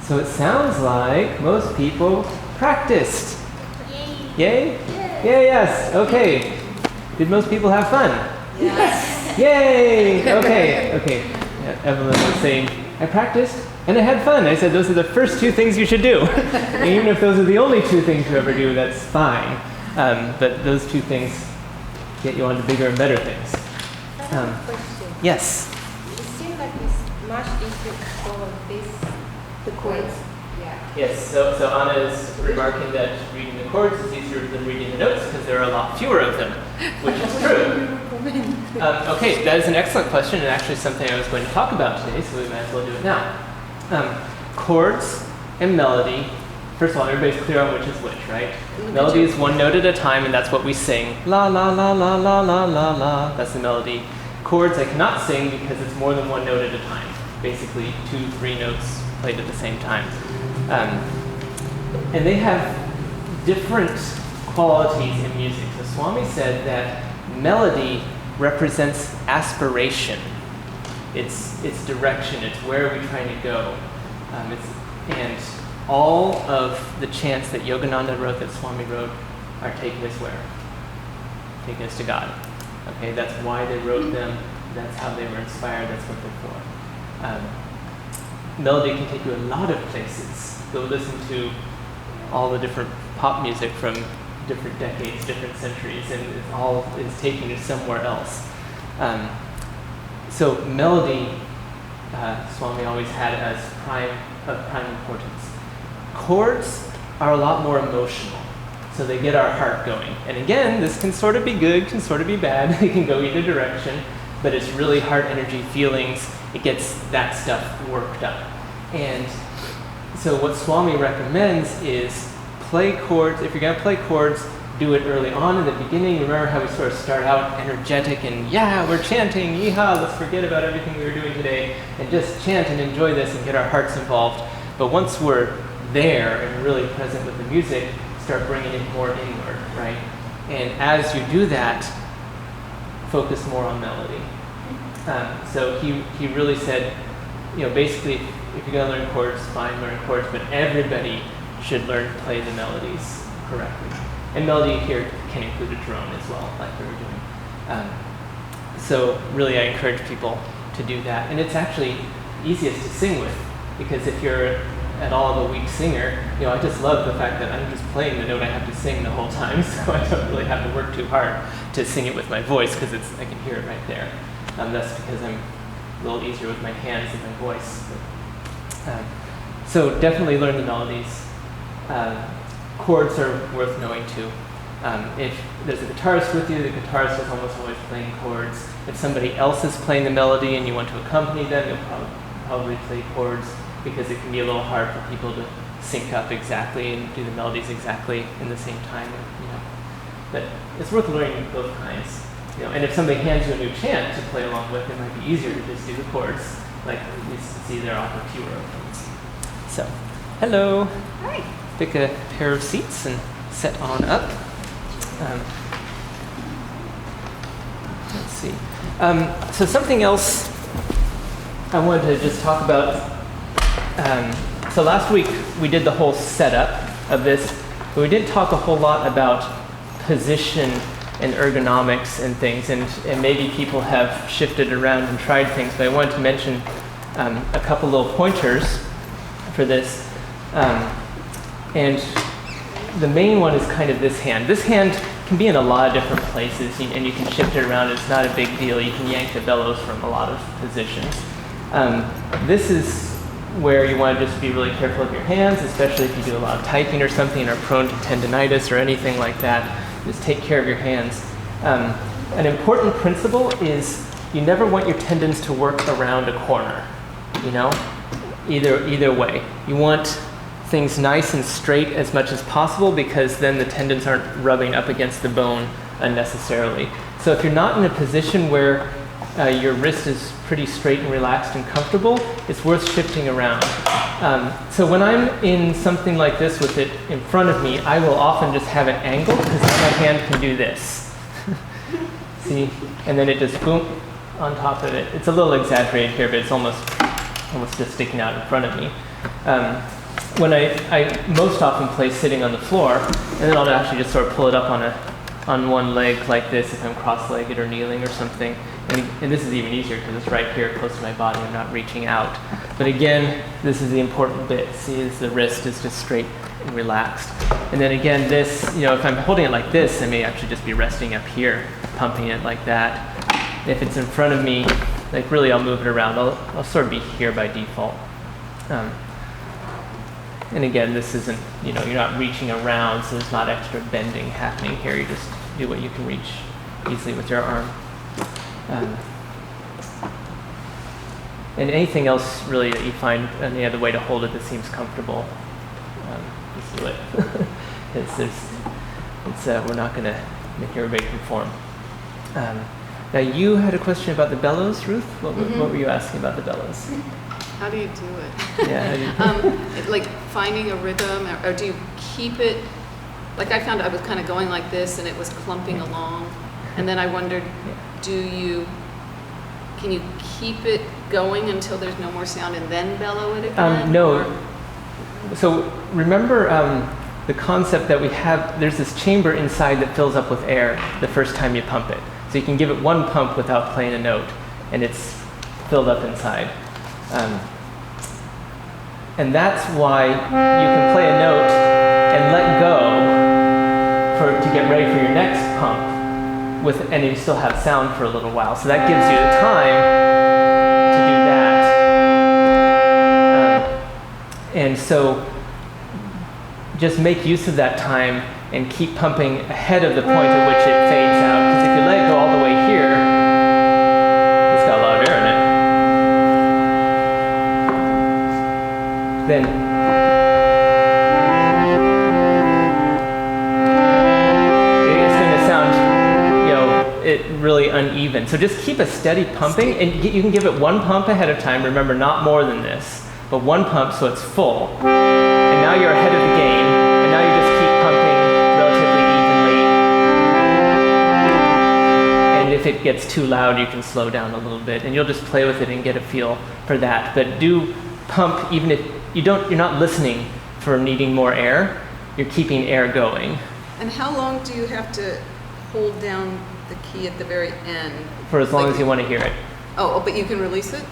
So it sounds like most people practiced. Yay? Yay, yes. Okay. Did most people have fun? Yes. Yay! Okay. Yeah, Evelyn was saying, I practiced and I had fun. I said those are the first two things you should do. And even if those are the only two things you ever do, that's fine. But those two things get you on to bigger and better things. I have a question. Yes? It seems like it's much easier for the chords. Yeah. Yes, so Anna is remarking that reading the chords is easier than reading the notes because there are a lot fewer of them, which is true. Okay, that is an excellent question and actually something I was going to talk about today, so we might as well do it now. Chords and melody, first of all, everybody's clear on which is which, right? Melody is one note at a time and that's what we sing. La la la la la la la la, that's the melody. Chords I cannot sing because it's more than one note at a time. Basically 2-3 notes played at the same time. And they have different qualities in music. So Swami said that melody represents aspiration. It's direction, it's where we're trying to go. And all of the chants that Yogananda wrote, that Swami wrote, are taking us where? Taking us to God. Okay, that's why they wrote them, that's how they were inspired, that's what they're for. Melody can take you a lot of places. Go listen to all the different pop music from different decades, different centuries, and it all is taking you somewhere else. So melody, Swami always had as of prime importance. Chords are a lot more emotional, so they get our heart going. And again, this can sort of be good, can sort of be bad, it can go either direction, but it's really heart energy, feelings, it gets that stuff worked up. And so what Swami recommends is play chords. If you're going to play chords, do it early on in the beginning. Remember how we sort of start out energetic and yeah, we're chanting, yeehaw, let's forget about everything we were doing today and just chant and enjoy this and get our hearts involved. But once we're there and really present with the music, start bringing it more inward, right? And as you do that, focus more on melody. So he really said, basically, if you're going to learn chords, fine, learn chords, but everybody should learn to play the melodies correctly. And melody here can include a drone as well, like we were doing. So really I encourage people to do that. And it's actually easiest to sing with, because if you're at all of a weak singer, I just love the fact that I'm just playing the note I have to sing the whole time, so I don't really have to work too hard to sing it with my voice, because I can hear it right there. That's because I'm a little easier with my hands than my voice. So definitely learn the melodies. Chords are worth knowing too. If there's a guitarist with you, the guitarist is almost always playing chords. If somebody else is playing the melody and you want to accompany them, you'll probably play chords, because it can be a little hard for people to sync up exactly and do the melodies exactly in the same time. But it's worth learning both kinds. And if somebody hands you a new chant to play along with, it might be easier to just do the chords, like you see there are fewer of them. So, hello. Hi. Pick a pair of seats and set on up. Let's see. So something else I wanted to just talk about. So last week we did the whole setup of this, but we didn't talk a whole lot about position and ergonomics and things, and maybe people have shifted around and tried things, but I wanted to mention a couple little pointers for this. And the main one is kind of this hand. This hand can be in a lot of different places, and you can shift it around. It's not a big deal. You can yank the bellows from a lot of positions. This is where you want to just be really careful with your hands, especially if you do a lot of typing or something and are prone to tendinitis or anything like that. Just take care of your hands. An important principle is you never want your tendons to work around a corner, either way. You want things nice and straight as much as possible, because then the tendons aren't rubbing up against the bone unnecessarily. So if you're not in a position where your wrist is pretty straight and relaxed and comfortable, it's worth shifting around. So when I'm in something like this with it in front of me, I will often just have it angled, because then my hand can do this. See? And then it just boom on top of it. It's a little exaggerated here, but it's almost just sticking out in front of me. When I most often play sitting on the floor, and then I'll actually just sort of pull it up on one leg like this if I'm cross-legged or kneeling or something. And this is even easier because it's right here close to my body. I'm not reaching out. But again, this is the important bit. See, is the wrist is just straight and relaxed. And then again, this, if I'm holding it like this, I may actually just be resting up here, pumping it like that. If it's in front of me, like really I'll move it around. I'll sort of be here by default. And again, this isn't, you're not reaching around, so there's not extra bending happening here. You just do what you can reach easily with your arm. And anything else really that you find any other way to hold it that seems comfortable, just do it. We're not going to make everybody conform. Now you had a question about the bellows, Ruth. What were you asking about the bellows? How do you do it? Yeah, how do you like finding a rhythm, or do you keep it? Like I found I was kind of going like this, and it was clumping along, and then I wondered, can you keep it going until there's no more sound and then bellow it again? No. So remember the concept that we have. There's this chamber inside that fills up with air the first time you pump it. So you can give it one pump without playing a note, and it's filled up inside. And that's why you can play a note and let go to get ready for your next pump, and you still have sound for a little while. So that gives you the time to do that. And so just make use of that time and keep pumping ahead of the point at which it fades out. Because if you let it go all the way here, it's got a lot of air in it. Then it's going to sound, it really uneven. So just keep a steady pumping, and you can give it one pump ahead of time. Remember, not more than this, but one pump so it's full. And now you're ahead of the game, and now you just keep pumping relatively evenly. And if it gets too loud, you can slow down a little bit, and you'll just play with it and get a feel for that. But do pump even if you're not listening for needing more air. You're keeping air going. And how long do you have to hold down the key at the very end? For as long as you want to hear it. Oh, but you can release it?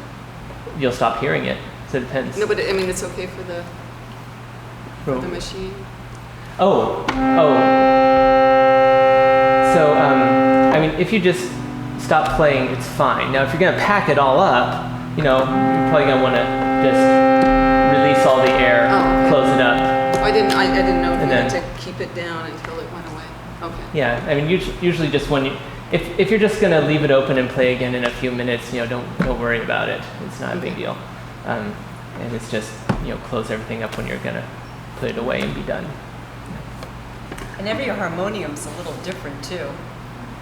You'll stop hearing it. So it depends. No, but I mean, it's okay for the machine? Oh. So, if you just stop playing, it's fine. Now, if you're going to pack it all up, you're probably going to want to just release all the air, close it up. I didn't know if you had to keep it down until it went away. Okay. Yeah, usually just when if you're just going to leave it open and play again in a few minutes, don't worry about it. It's not a big deal. And it's just, close everything up when you're going to put it away and be done. And every harmonium's a little different too.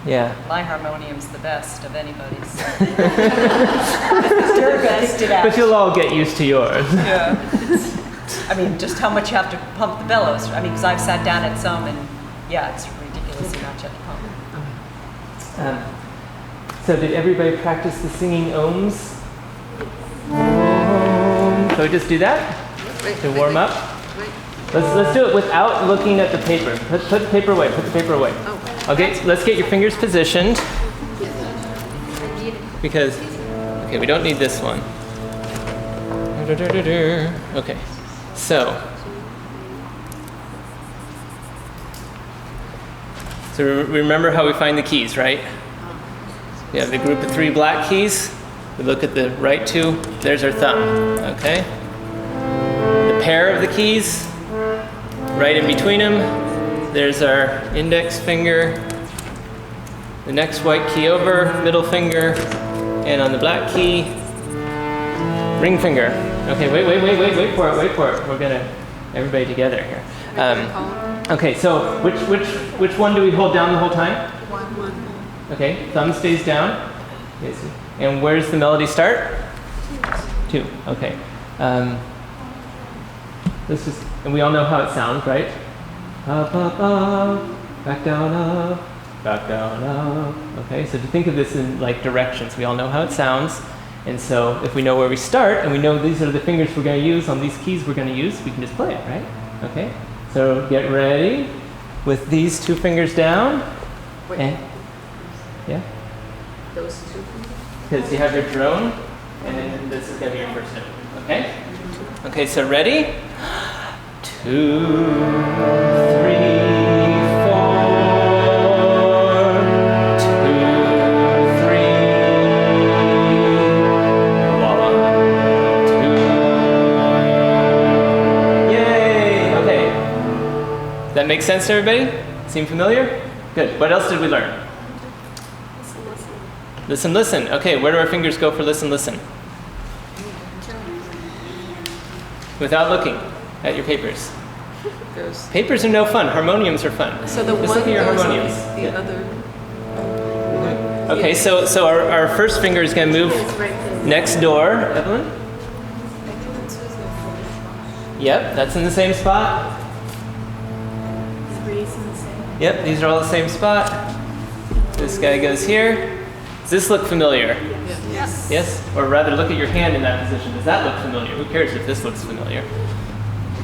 Yeah. My harmonium's the best of anybody's. Your best at But you'll all get used to yours. Yeah. Just how much you have to pump the bellows. Because I've sat down at some, and it's ridiculous how much you have to pump. So did everybody practice the singing ohms? Om. So we just do that to warm up. Let's do it without looking at the paper. Put the paper away. Put the paper away. Okay, let's get your fingers positioned. Because, we don't need this one. Okay, so remember how we find the keys, right? We have the group of 3 black keys. We look at the right 2. There's our thumb. Okay. The pair of the keys, right in between them. There's our index finger, the next white key over, middle finger, and on the black key, ring finger. Okay, wait for it. We're gonna, everybody together here. Okay, so which one do we hold down the whole time? One. Okay, thumb stays down. And where's the melody start? 2. Okay. And we all know how it sounds, right? Up, back down, up. Okay, so to think of this in like directions, we all know how it sounds. And so if we know where we start and we know these are the fingers we're going to use on these keys we're going to use, we can just play it, right? Okay? So get ready with these 2 fingers down. Wait. And, yeah? Those 2 fingers? Because you have your drone, and then this is going to be your first note. Okay? Okay, so ready? 2, 3, 4, 2, 3, 1, 2. Yay! Okay. Does that make sense to everybody? Seem familiar? Good. What else did we learn? Listen, listen. Okay, where do our fingers go for listen, listen? Without looking at your papers. Goes. Papers are no fun. Harmoniums are fun. So the Just one look at your goes on harmoniums. the Yeah. other. Okay, so our first finger is going to move next door. Evelyn? Yep, that's in the same spot. Yep, these are all the same spot. This guy goes here. Does this look familiar? Yes. Yes? Or rather, look at your hand in that position. Does that look familiar? Who cares if this looks familiar?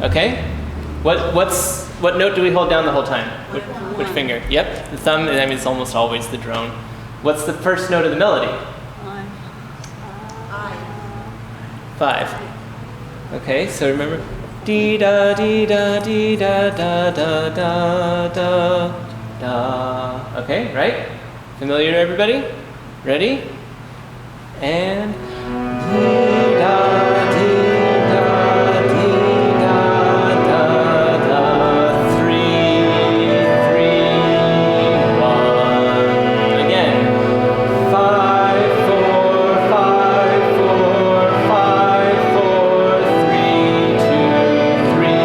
Okay. What note do we hold down the whole time? Which finger? Yep, the thumb. I mean, it's almost always the drone. What's the first note of the melody? 5. Okay, so remember. Dee da dee da dee da da da da da da. Okay, right? Familiar to everybody? Ready? And dee da dee da dee da da da 3 3 1. Again. 5 4 5 4 5 4 3 2 3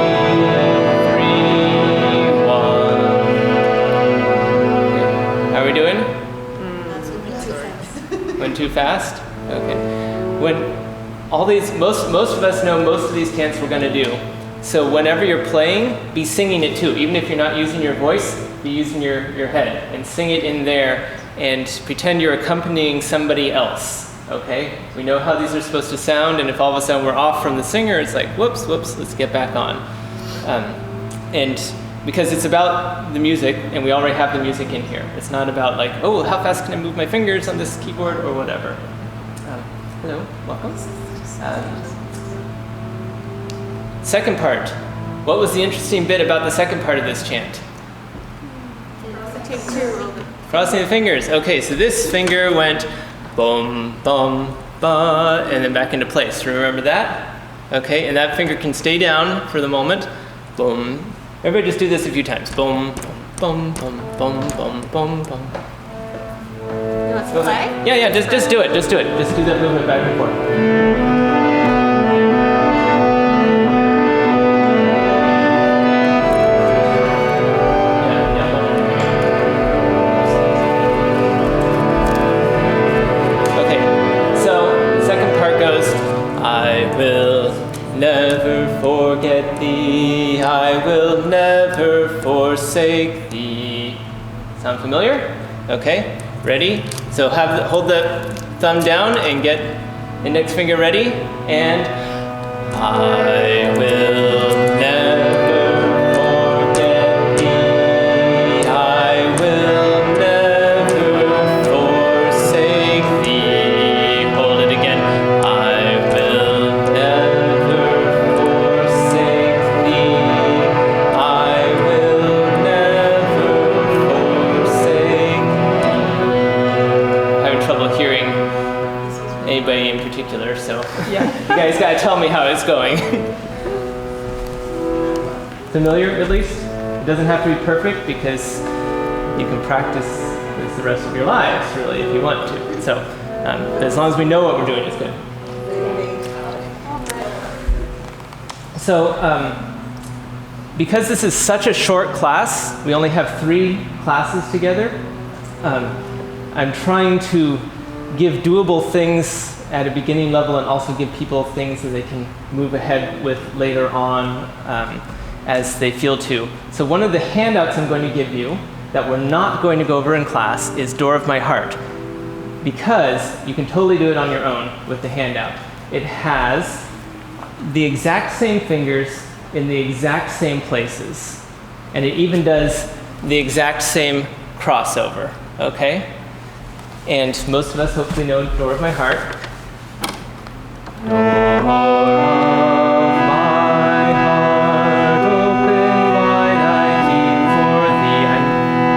3 1. How are we doing? Went too fast? Okay. When all these, most of us know most of these chants we're going to do. So whenever you're playing, be singing it too. Even if you're not using your voice, be using your head and sing it in there and pretend you're accompanying somebody else. Okay? We know how these are supposed to sound, and if all of a sudden we're off from the singer, it's like, whoops, let's get back on. And because it's about the music, and we already have the music in here. It's not about like, oh, how fast can I move my fingers on this keyboard or whatever. Hello, welcome. Second part. What was the interesting bit about the second part of this chant? Crossing the fingers. Okay, so this finger went bum, bum, ba, and then back into place. Remember that? Okay, and that finger can stay down for the moment. Boom. Everybody just do this a few times. Boom, bum, bum, bum, bum, bum, bum. You want to play? Yeah, just do it. Just do that movement back and forth. Okay, so the second part goes, I will never forget thee, I will never forsake thee. Sound familiar? Okay, ready? So hold the thumb down and get index finger ready, and I will never forget thee, I will never forsake thee. Hold it again. I will never forsake thee, I will never forsake thee. Having trouble hearing anybody in particular, so Yeah. you guys gotta tell me how it's going. Familiar, at least? It doesn't have to be perfect because you can practice this the rest of your lives, really, if you want to. So, as long as we know what we're doing, it's good. So, because this is such a short class, we only have 3 classes together. I'm trying to give doable things at a beginning level and also give people things that they can move ahead with later on as they feel to. So one of the handouts I'm going to give you that we're not going to go over in class is Door of My Heart. because you can totally do it on your own with the handout. It has the exact same fingers in the exact same places. And it even does the exact same crossover, okay? And most of us hopefully know Door of My Heart. Door of my heart, open wide, I keep for thee. And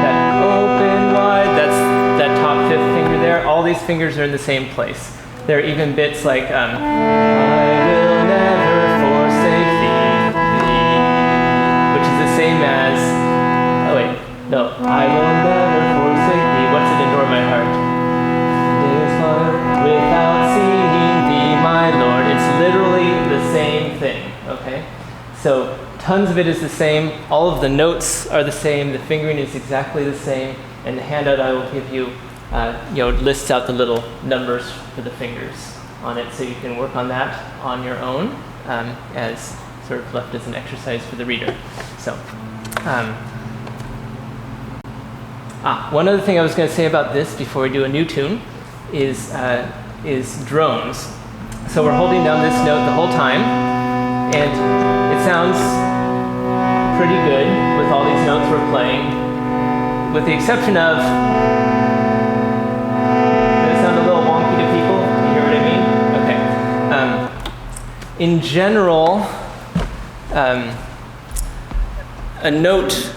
that open wide, that's that top fifth finger there. All these fingers are in the same place. There are even bits like, I will never forsake thee, which is the same as, oh wait, no, I will never forsake thee. What's it in Door of My Heart? Without seeing thee, my Lord. It's literally the same thing, okay? So tons of it is the same. All of the notes are the same. The fingering is exactly the same. And the handout I will give you, lists out the little numbers for the fingers on it, so you can work on that on your own, as sort of left as an exercise for the reader. So, one other thing I was going to say about this before we do a new tune is drones. So we're holding down this note the whole time, and it sounds pretty good with all these notes we're playing, with the exception of, does it sound a little wonky to people? You hear what I mean? Okay. In general, a note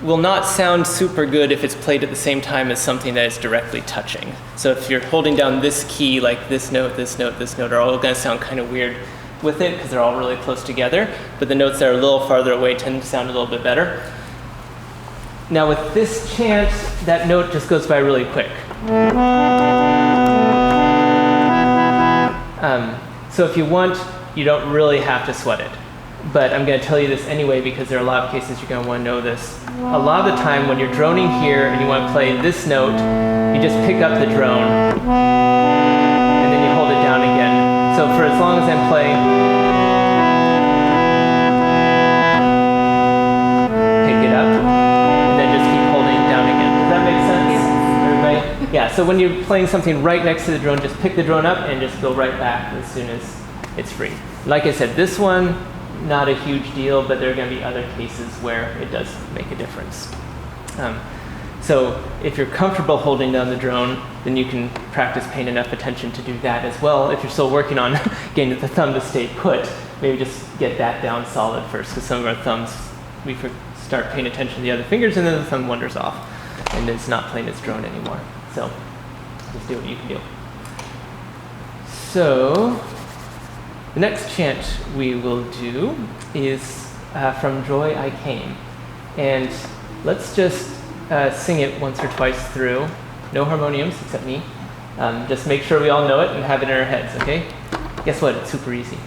will not sound super good if it's played at the same time as something that is directly touching. So if you're holding down this key, like this note, this note, this note, are all going to sound kind of weird with it because they're all really close together. But the notes that are a little farther away tend to sound a little bit better. Now with this chant, that note just goes by really quick. So if you want, you don't really have to sweat it. But I'm going to tell you this anyway because there are a lot of cases you're going to want to know this. A lot of the time when you're droning here and you want to play this note, you just pick up the drone and then you hold it down again. So for as long as I'm playing, pick it up and then just keep holding it down again. Does that make sense? Yes. Everybody? Yeah, so when you're playing something right next to the drone, just pick the drone up and just go right back as soon as it's free. Like I said, this one, not a huge deal, but there are going to be other cases where it does make a difference. So if you're comfortable holding down the drone, then you can practice paying enough attention to do that as well. If you're still working on getting the thumb to stay put, maybe just get that down solid first, because some of our thumbs, we start paying attention to the other fingers, and then the thumb wanders off, and it's not playing its drone anymore. So just do what you can do. So the next chant we will do is From Joy I Came. And let's just sing it once or twice through. No harmoniums except me. Just make sure we all know it and have it in our heads, okay? Guess what? It's super easy.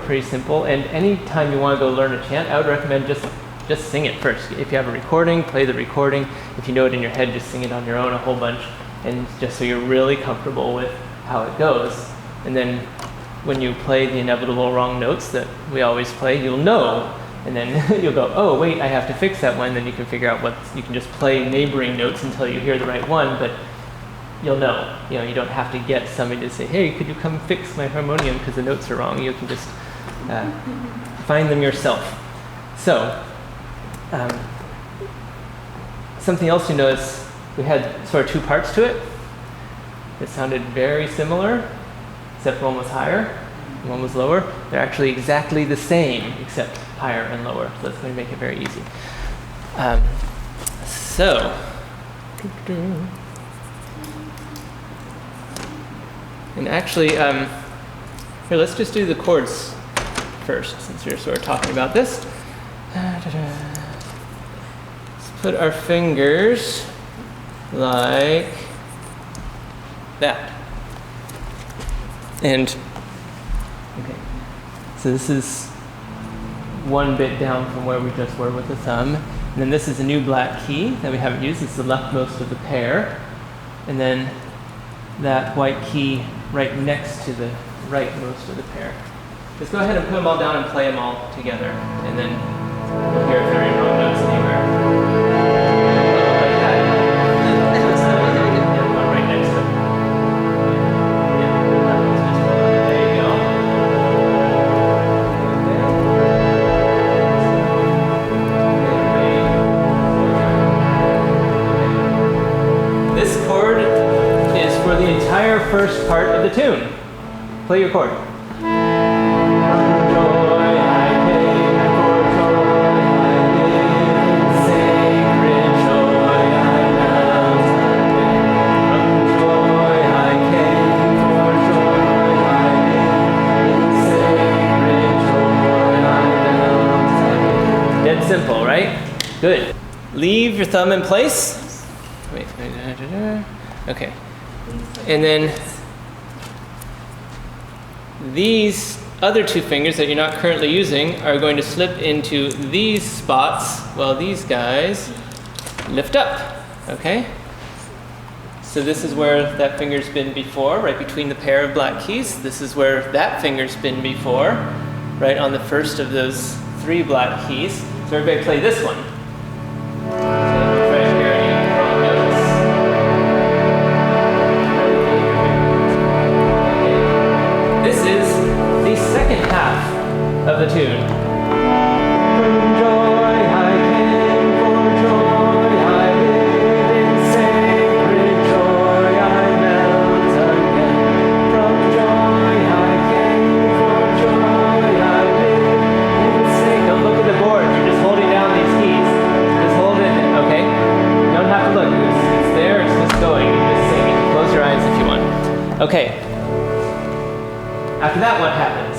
Pretty simple, and anytime you want to go learn a chant, I would recommend just sing it first. If you have a recording, play the recording. If you know it in your head, just sing it on your own a whole bunch, and just so you're really comfortable with how it goes. And then when you play the inevitable wrong notes that we always play, you'll know, and then you'll go, oh wait, I have to fix that one. Then you can figure out you can just play neighboring notes until you hear the right one, but you'll know. You don't have to get somebody to say, hey, could you come fix my harmonium because the notes are wrong. You can just find them yourself. So, something else you notice, we had sort of two parts to it. It sounded very similar, except one was higher, and one was lower. They're actually exactly the same, except higher and lower. So that's going to make it very easy. And actually, here, let's just do the chords first, since we're sort of talking about this. Let's put our fingers like that. And, okay, so this is one bit down from where we just were with the thumb. And then this is a new black key that we haven't used. It's the leftmost of the pair. And then that white key right next to the rightmost of the pair. Just go ahead and put them all down and play them all together. And then we'll hear if there are any wrong notes anywhere. Like that. And one right next to it. There you go. This chord is for the entire first part of the tune. Play your chord. Dead simple, right? Good. Leave your thumb in place. Wait. Okay. And then these other two fingers that you're not currently using are going to slip into these spots while these guys lift up, okay? So this is where that finger's been before, right between the pair of black keys. This is where that finger's been before, right on the first of those three black keys. So everybody play this one. Of the tune. From joy I came, for joy I live, in sacred joy I melt again. From joy I came, for joy I live, in sacred. Don't look at the board, you're just holding down these keys. Just hold it, okay? You don't have to look, it's there, it's just going, you're just singing. Close your eyes if you want. Okay. After that, what happens?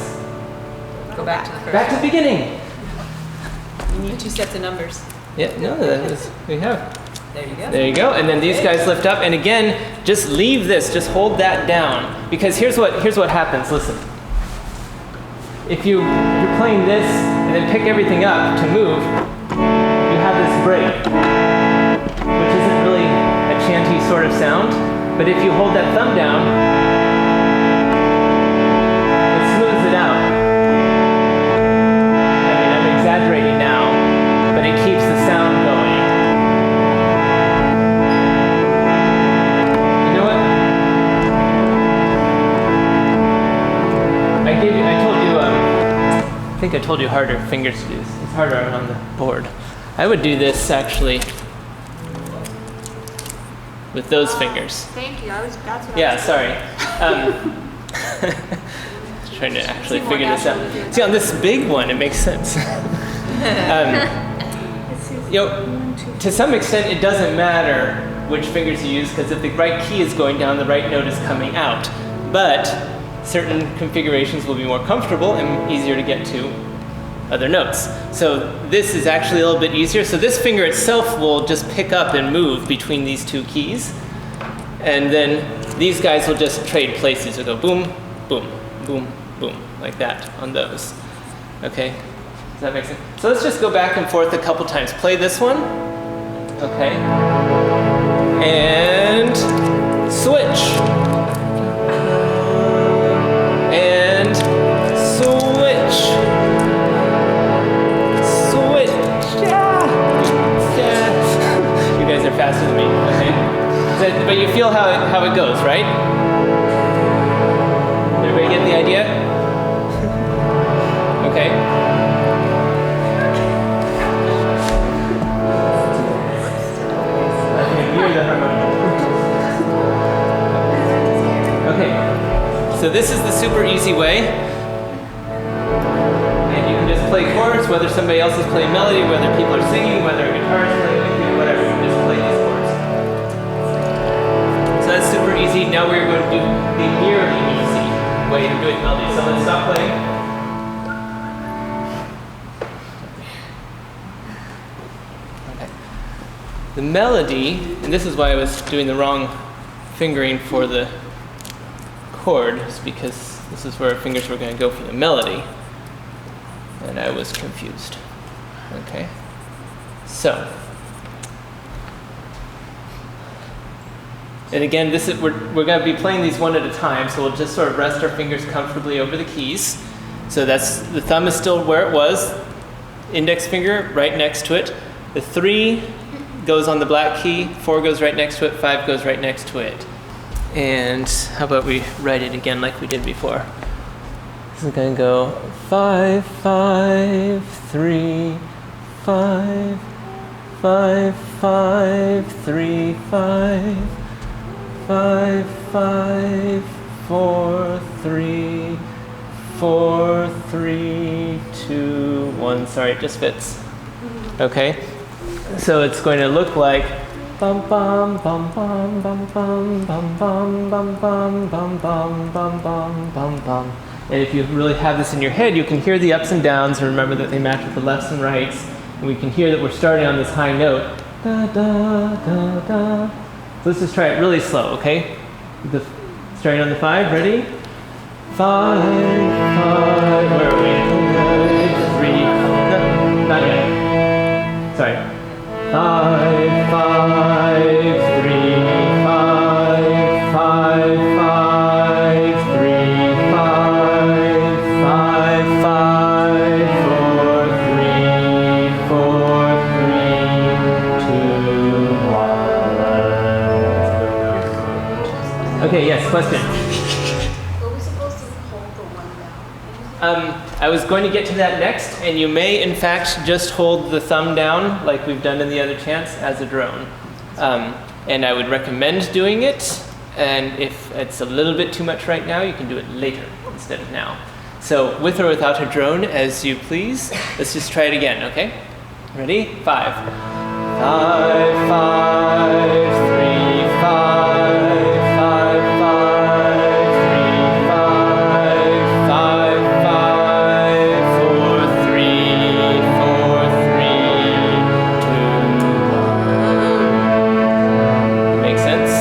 Go back to the first. Back to the beginning. You need two sets of numbers. Yeah, no, that is, we have. There you go. There you go. And then these guys lift up. And again, just leave this. Just hold that down. Because here's what happens. Listen. If you're playing this and then pick everything up to move, you have this break, which isn't really a chanty sort of sound. But if you hold that thumb down, it smooths it out. Exaggerating now, but it keeps the sound going. You know what? I think I told you harder fingers to do this. It's harder on the board. I would do this actually with those fingers. Thank you. That's what Yeah, sorry. Trying to actually figure this out. See, on this big one, it makes sense. To some extent, it doesn't matter which fingers you use, because if the right key is going down, the right note is coming out. But certain configurations will be more comfortable and easier to get to other notes. So this is actually a little bit easier. So this finger itself will just pick up and move between these two keys. And then these guys will just trade places. It'll go boom, boom, boom, boom, like that on those. Okay, does that make sense? So let's just go back and forth a couple times. Play this one, okay, and switch, and switch, switch, yeah. You guys are faster than me, okay? But you feel how it goes, right? Everybody get the idea? Okay. this is the super easy way. And you can just play chords, whether somebody else is playing melody, whether people are singing, whether a guitar is playing with you, whatever. You can just play these chords. So that's super easy. Now we're going to do the nearly easy way of doing melody. So let's stop playing. Okay. The melody, and this is why I was doing the wrong fingering for the chord, is because this is where our fingers were going to go for the melody. And I was confused. Okay. So. And again, this is we're going to be playing these one at a time, so we'll just sort of rest our fingers comfortably over the keys. So that's the thumb is still where it was, index finger right next to it. The 3 goes on the black key, 4 goes right next to it, 5 goes right next to it. And how about we write it again like we did before? This is going to go 5, 5, 3, 5, 5, 5, 3, 5, 5, 5, 4, 3, 4, 3, 2, 1. Sorry, it just fits. Okay? So it's going to look like bum bum bum bum bum bum bum bum bum bum bum bum bum bum bum bum. And if you really have this in your head, you can hear the ups and downs and remember that they match with the lefts and rights. And we can hear that we're starting on this high note. Da da da da. So let's just try it really slow, okay? Starting on the 5, ready? 5, 5, where are we? 3, no, not yet. Sorry. 5, 5, 3, 5, 5, 5, 3, 5, 5, 5, 4, 3, 4, 3, 2, 1. Okay, yes, question. Were we supposed to hold the 1 down? I was going to get to that next, and you may, in fact, just hold the thumb down, like we've done in the other chants, as a drone. And I would recommend doing it, and if it's a little bit too much right now, you can do it later instead of now. So, with or without a drone, as you please. Let's just try it again, okay? Ready? 5. 5, 5, 3, 5, 5, 5, 3, 5, 5, 5, 4, 3, 4, 3, 2, 1. Make sense?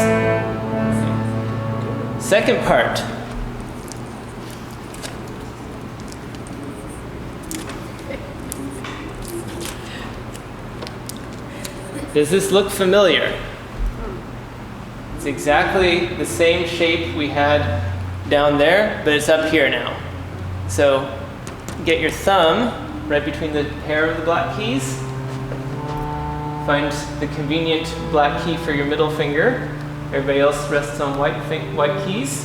Second part. Does this look familiar? It's exactly the same shape we had down there, but it's up here now. So get your thumb right between the pair of the black keys. Find the convenient black key for your middle finger. Everybody else rests on white keys.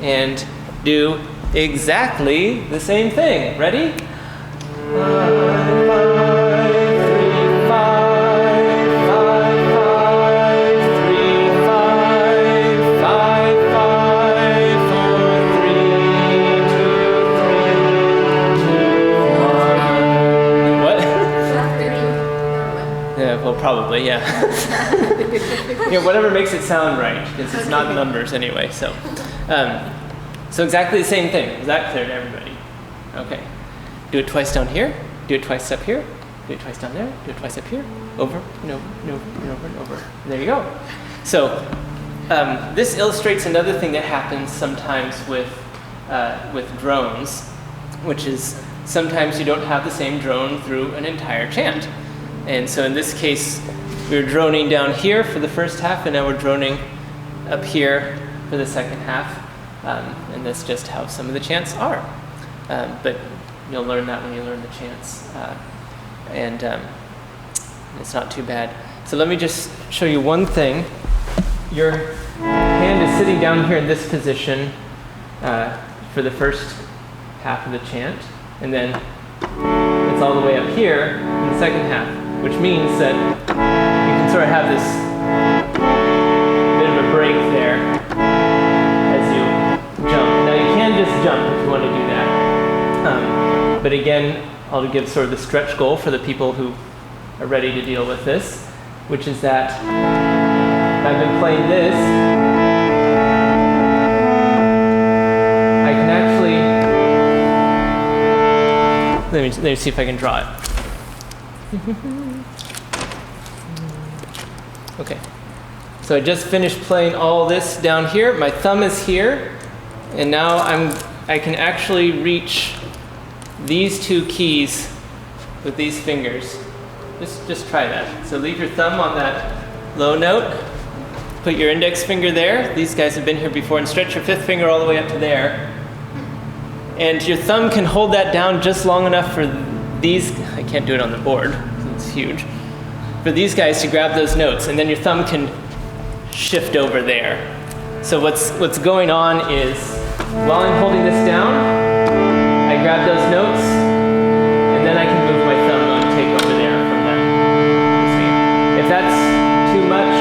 And do exactly the same thing. Ready? 5, 5, 3, 5, 5, 4, 3, 2, 3, 2, 1. What? Well, probably, yeah. Yeah, whatever makes it sound right, because it's not numbers anyway. So exactly the same thing. Is that clear to everybody? Okay. Do it twice down here. Do it twice up here. Do it twice down there. Do it twice up here. Over and over and over and over and over. There you go. So this illustrates another thing that happens sometimes with drones, which is sometimes you don't have the same drone through an entire chant. And so in this case, we were droning down here for the first half, and now we're droning up here for the second half. And that's just how some of the chants are. But you'll learn that when you learn the chants. And it's not too bad. So let me just show you one thing. Your hand is sitting down here in this position for the first half of the chant. And then it's all the way up here in the second half, which means that you can sort of have this bit of a break there as you jump if you want to do that. But again, I'll give sort of the stretch goal for the people who are ready to deal with this, which is that I've been playing this. I can actually, let me see if I can draw it. Okay, so I just finished playing all this down here. My thumb is here, and now I can actually reach these two keys with these fingers. Just try that. So leave your thumb on that low note. Put your index finger there. These guys have been here before, and stretch your fifth finger all the way up to there. And your thumb can hold that down just long enough for these. I can't do it on the board. It's huge. For these guys to grab those notes, and then your thumb can shift over there. So what's going on is, while I'm holding this down, I grab those notes, and then I can move my thumb and take over there from that. If that's too much,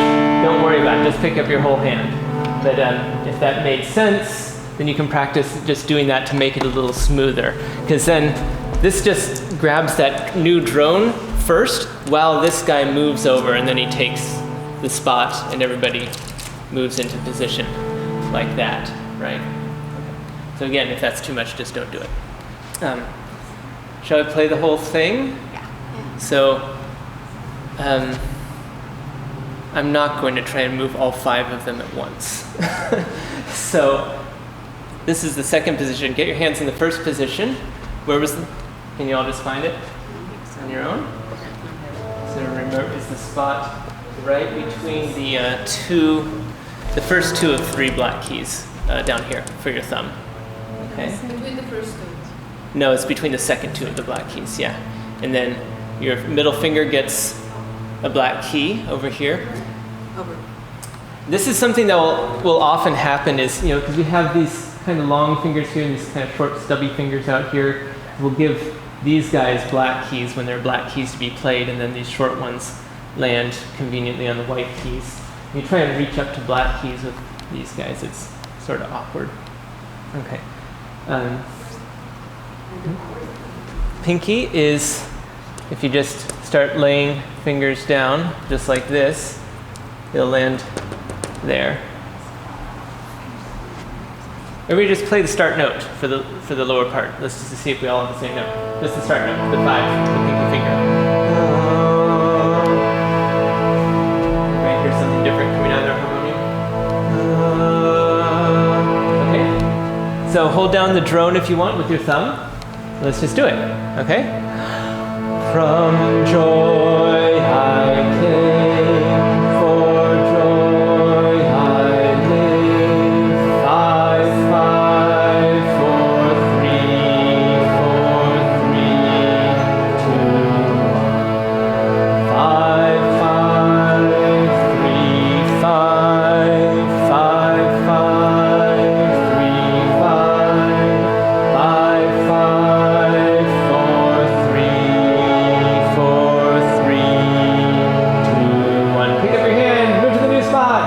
don't worry about it. Just pick up your whole hand. But if that made sense, then you can practice just doing that to make it a little smoother. Because then this just grabs that new drone first, while this guy moves over, and then he takes the spot, and everybody moves into position like that, right? Okay. So again, if that's too much, just don't do it. Shall I play the whole thing? Yeah. So, I'm not going to try and move all 5 of them at once. So, this is the second position. Get your hands in the first position. Where was can you all just find it on your own? So remember, is the spot right between the first 2 of 3 black keys down here for your thumb. Okay. Between the first two. No, it's between the second 2 of the black keys, yeah. And then your middle finger gets a black key over here. Over. This is something that will often happen is, because we have these kind of long fingers here and these kind of short stubby fingers out here. We'll give these guys black keys when they're black keys to be played, and then these short ones land conveniently on the white keys. You try and reach up to black keys with these guys, it's sort of awkward. Okay. Pinky is, if you just start laying fingers down, just like this, it'll land there. Everybody just play the start note for the lower part. Let's just see if we all have the same note. Just the start note, the 5, the pinky finger. Right, here's something different coming out of their harmonium. Okay, so hold down the drone if you want with your thumb. Let's just do it, okay? From joy I came, for joy I live. 5, 5, 4, 3, 4, 3, 2, 5, 5, 3, 5, 5, 5, 3, 5, 5, 5, 4, 3, 4, 3, 2, 1. Pick up your hand, move to the new spot.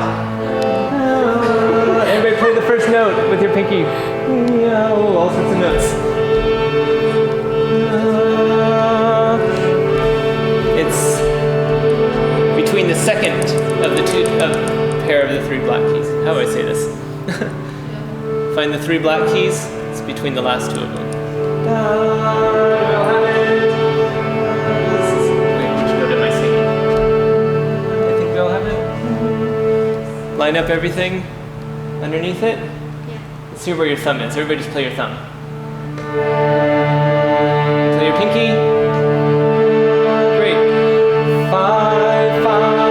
Everybody play the first note with your pinky. All sorts of notes. It's between the second of the pair of the 3 black keys. How do I say this? Find the 3 black keys. It's between the last 2 of them. Wait, we should go to my singing. I think we all have it. Line up everything underneath it. Yeah. Let's see where your thumb is. Everybody just play your thumb. Play your pinky. Great. 5, 5,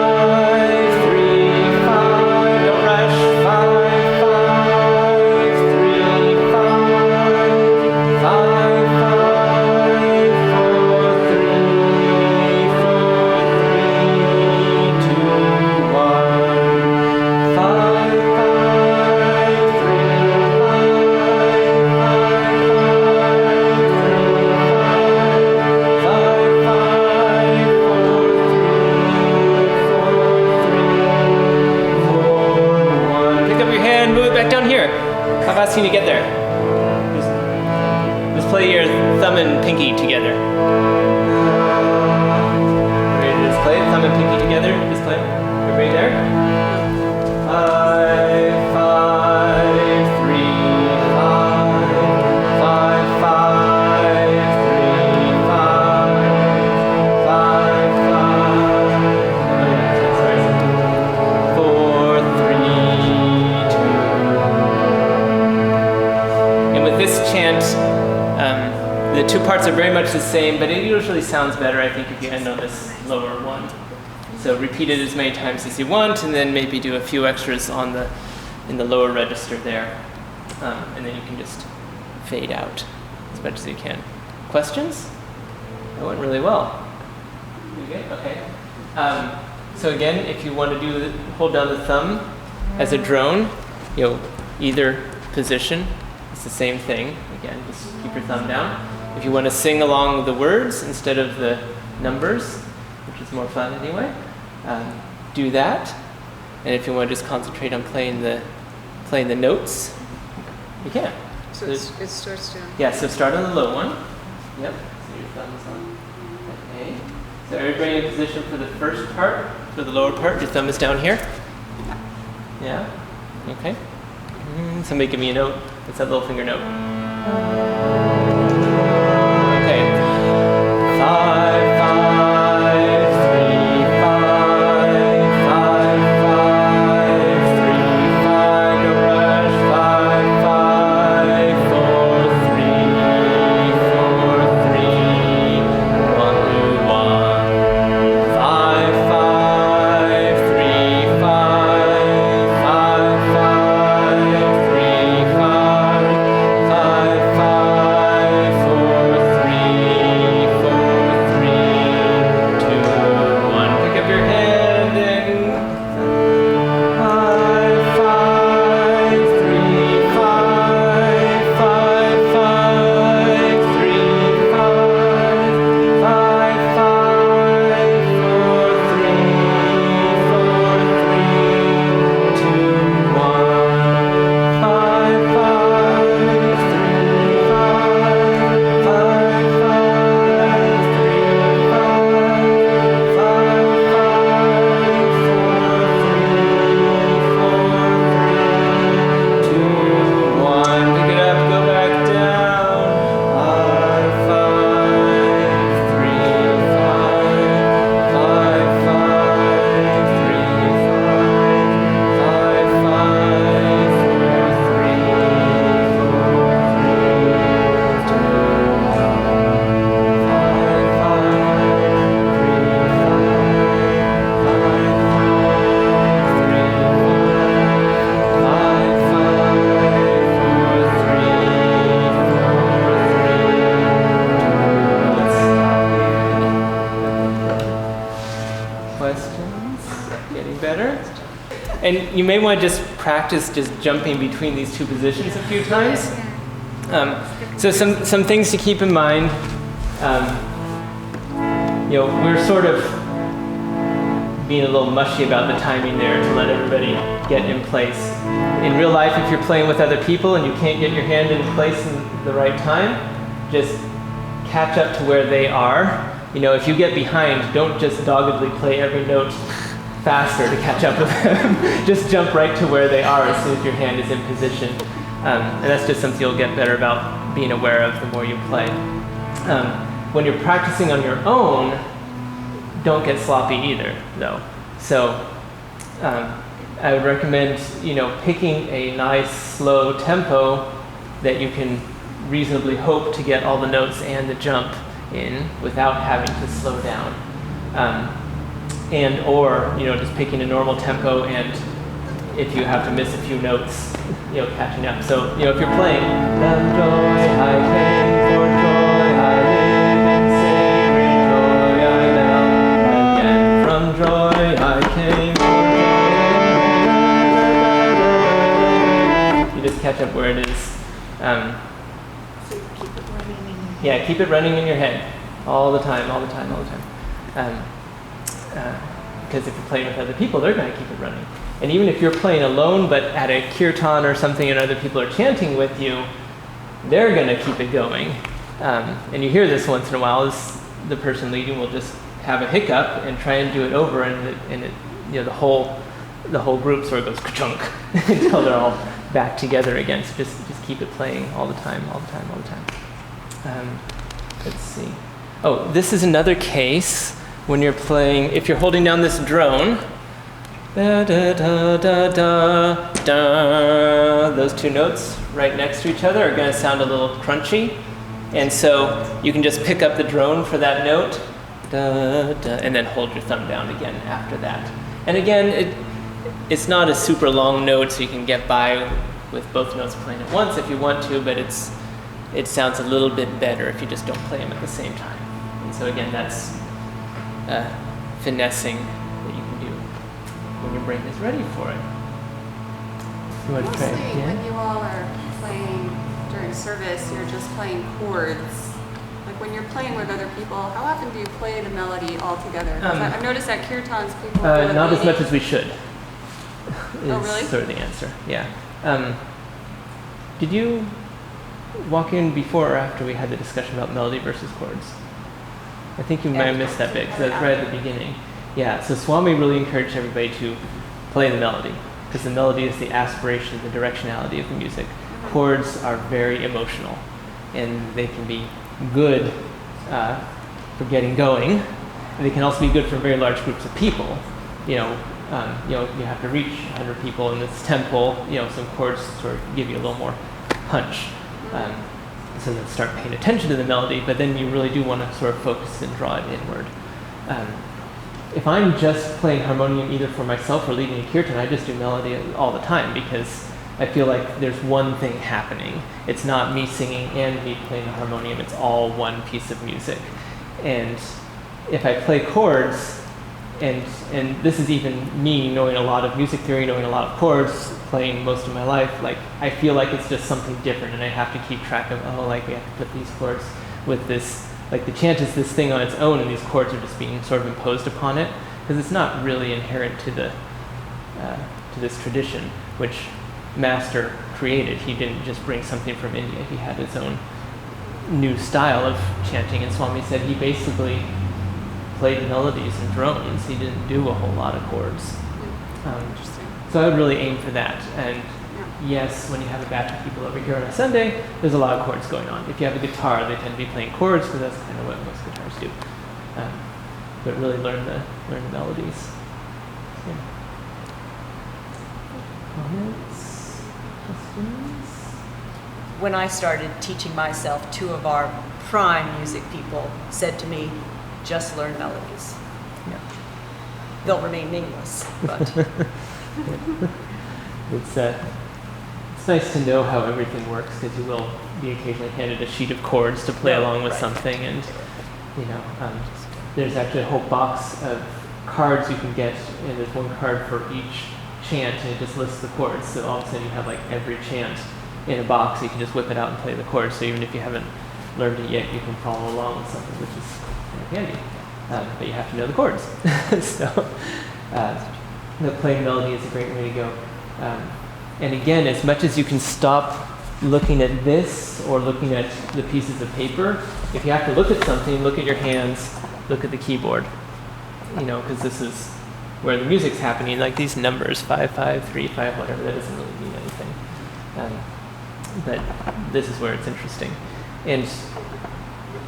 3, 5. Don't rush. 5, 5, 3, 5. 5, 5, 4, 3, 4, 3, 2, 1. 5, 5, 3, 5, 5, 5, 3, 5. much the same, but it usually sounds better, I think, if you end on this lower one. So repeat it as many times as you want, and then maybe do a few extras in the lower register there. And then you can just fade out as much as you can. Questions? That went really well. You good? Okay. So again, if you want to hold down the thumb as a drone, either position, it's the same thing. Again, just keep your thumb down. If you want to sing along with the words instead of the numbers, which is more fun anyway, do that. And if you want to just concentrate on playing the notes, you can. So it starts down. Yeah, so start on the low one. Yep, so your thumb is on A. So everybody in position for the first part, for the lower part, your thumb is down here. Yeah, okay. Somebody give me a note. It's that little finger note. Okay. 5, 5, 3, 5, 5, 5, 3, 5, no rush, 5, 5, 4, 3, 4, 3, 1, 1, 5, 5, 3, 5, 5, 5, 3, 5, 5, 5, 4, 3, 4, 3, 2, 1. Pick up your hand and 5, 5, 3, 5, 5, 5, 3, 5, 5, 5, 4, 3, 4, 3, 2, 1. 5, 5, 3, 5, 5, 5, 3, 5, 5, 4, 3, 2, 1. Pick it up, go back down. 5, 5, 3, 5, 5, 5, 3, 5, 5, 5, 4, Questions? Getting better? And you may want to just practice just jumping between these two positions a few times. So some things to keep in mind. We're sort of being a little mushy about the timing there to let everybody get in place. In real life, if you're playing with other people and you can't get your hand in place in the right time, just catch up to where they are. If you get behind, don't just doggedly play every note faster to catch up with them. Just jump right to where they are as soon as your hand is in position. And that's just something you'll get better about being aware of the more you play. When you're practicing on your own, don't get sloppy either, though. So I would recommend, picking a nice slow tempo that you can reasonably hope to get all the notes and the jump in without having to slow down. Or just picking a normal tempo, and if you have to miss a few notes, catching up. So, if you're playing, from joy I came, for joy I live, in sacred joy I now again. From joy I came, for joy. You just catch up where it is. So keep it running in your Yeah, keep it running in your head all the time. Because if you're playing with other people, they're going to keep it running. And even if you're playing alone, but at a kirtan or something and other people are chanting with you, they're going to keep it going. And you hear this once in a while, the person leading will just have a hiccup and try and do it over, and the whole group sort of goes ka-chunk until they're all back together again. So just keep it playing all the time. Let's see. Oh, this is another case when you're playing, if you're holding down this drone, da, da, da, da, da, da, those two notes right next to each other are going to sound a little crunchy. And so you can just pick up the drone for that note, da, da, and then hold your thumb down again after that. And again, it's not a super long note, so you can get by with both notes playing at once if you want to, but it sounds a little bit better if you just don't play them at the same time. And so again, that's finessing that you can do when your brain is ready for it. You want to try it Mostly again? when you all are playing during service, you're just playing chords. Like when you're playing with other people, how often do you play the melody all together? 'Cause I've noticed at kirtans people do Not as much as we should. Oh, really? Sort of the answer, yeah. Did you walk in before or after we had the discussion about melody versus chords? I think you might have missed that bit, because that was right at the beginning. Yeah, so Swami really encouraged everybody to play the melody, because the melody is the aspiration, the directionality of the music. Chords are very emotional, and they can be good for getting going. And they can also be good for very large groups of people. You have to reach 100 people in this temple. Some chords sort of give you a little more punch. So then start paying attention to the melody, but then you really do want to sort of focus and draw it inward. If I'm just playing harmonium either for myself or leading a kirtan, I just do melody all the time because I feel like there's one thing happening. It's not me singing and me playing the harmonium, it's all one piece of music. And if I play chords, and this is even me knowing a lot of music theory, knowing a lot of chords, playing most of my life, like I feel like it's just something different and I have to keep track of, we have to put these chords with this, like the chant is this thing on its own and these chords are just being sort of imposed upon it, because it's not really inherent to this tradition, which Master created. He didn't just bring something from India, he had his own new style of chanting, and Swami said he basically played melodies and drones. He didn't do a whole lot of chords. Interesting. So I would really aim for that. And yes, when you have a batch of people over here on a Sunday, there's a lot of chords going on. If you have a guitar, they tend to be playing chords because that's kind of what most guitars do. But really learn the melodies. Yeah. Comments? Questions? When I started teaching myself, two of our prime music people said to me, just learn melodies. Yeah. They'll remain nameless, but It's nice to know how everything works, because you will be occasionally handed a sheet of chords to play along with something, and there's actually a whole box of cards you can get, and there's one card for each chant, and it just lists the chords. So all of a sudden you have like every chant in a box. You can just whip it out and play the chords. So even if you haven't learned it yet, you can follow along with something, which is handy. But you have to know the chords. So the playing melody is a great way to go. And again, as much as you can stop looking at this or looking at the pieces of paper, if you have to look at something, look at your hands, look at the keyboard. Because this is where the music's happening. Like these numbers, 5, 5, 3, 5, whatever, that doesn't really mean anything. But this is where it's interesting. And